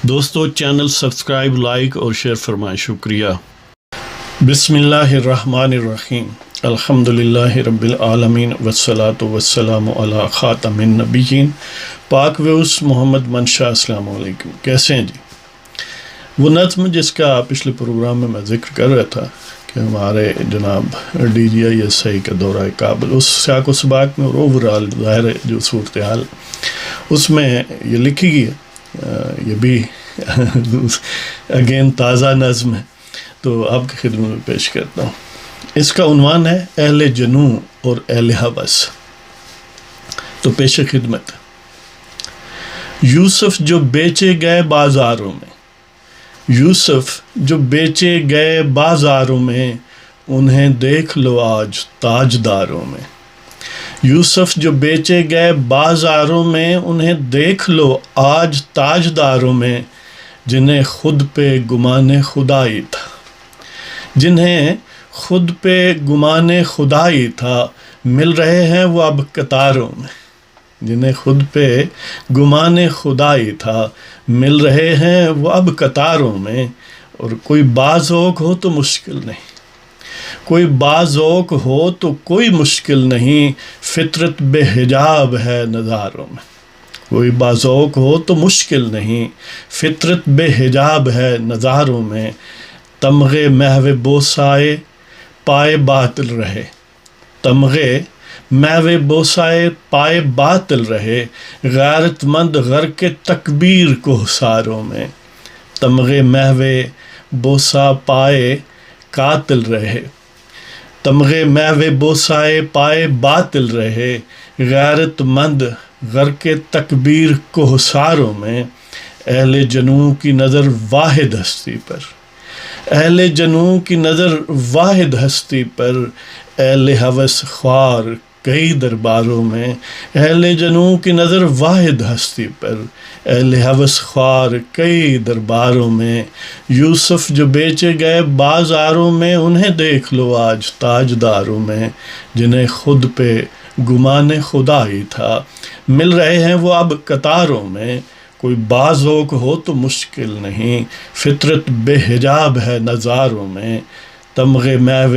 دوستو channel subscribe like اور share فرمائیں، شکریہ۔ بسم اللہ الرحمن الرحیم، الحمدللہ رب العالمین والصلاة والسلام علی خاتم النبیین پاک ویوس محمد منشا۔ السلام علیکم، کیسے ہیں جی؟ وہ نظم جس کا پچھلے پروگرام میں ذکر کر رہا تھا کہ ہمارے جناب DGI کا دورہ کابل، اس سیاق و سباق میں اور اوورال ظاہر جو صورتحال اس میں یہ لکھی گئی ہے، یہ بھی اگین تازہ نظم ہے تو آپ کی خدمت میں پیش کرتا ہوں۔ اس کا عنوان ہے اہل جنوں اور اہل ہوس۔ تو پیش خدمت، یوسف جو بیچے گئے بازاروں میں، یوسف جو بیچے گئے بازاروں میں، انہیں دیکھ لو آج تاجداروں میں۔ یوسف جو بیچے گئے بازاروں میں، انہیں دیکھ لو آج تاجداروں میں، جنہیں خود پہ گمان خدائی تھا، جنہیں خود پہ گمان خدائی تھا، مل رہے ہیں وہ اب قطاروں میں۔ جنہیں خود پہ گمان خدائی تھا، مل رہے ہیں وہ اب قطاروں میں۔ اور کوئی بعض ہو تو مشکل نہیں، کوئی بعض ہو تو کوئی مشکل نہیں، فطرت بے حجاب ہے نظاروں میں۔ کوئی بعض ہو تو مشکل نہیں، فطرت بے حجاب ہے نظاروں میں۔ تمغے محو بوسائے پائے باطل رہے، تمغے محو بوسائے پائے باطل رہے، غیرت مند غرق تکبیر کوہساروں میں۔ تمغے محو بوسا پائے قاتل رہے، تمغے محو بوسائے پائے باطل رہے، غیرت مند غرق تکبیر کوہساروں میں۔ اہل جنوں کی نظر واحد ہستی پر، اہل جنوں کی نظر واحد ہستی پر، اہل ہوس خوار کئی درباروں میں۔ اہل جنوں کی نظر واحد ہستی پر، اہل ہوس خوار کئی درباروں میں۔ یوسف جو بیچے گئے بازاروں میں، انہیں دیکھ لو آج تاجداروں میں، جنہیں خود پہ گمان خدائی تھا، مل رہے ہیں وہ اب قطاروں میں۔ کوئی بعض ہو تو مشکل نہیں، فطرت بے حجاب ہے نظاروں میں۔ تمغے محو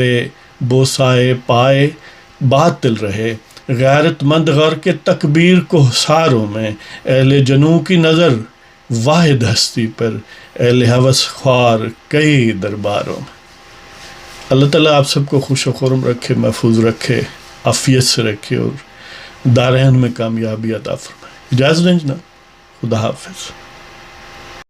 بوسائے پائے باطل رہے، غیرت مند غرق تکبیر کوہساروں میں۔ اہل جنوں کی نظر واحد ہستی پر، اہل ہوس خوار کئی درباروں میں۔ اللہ تعالیٰ آپ سب کو خوش و خرم رکھے، محفوظ رکھے، عافیت سے رکھے اور دارین میں کامیابی عطا فرمائے۔ اجازت دیں جناب، خدا حافظ۔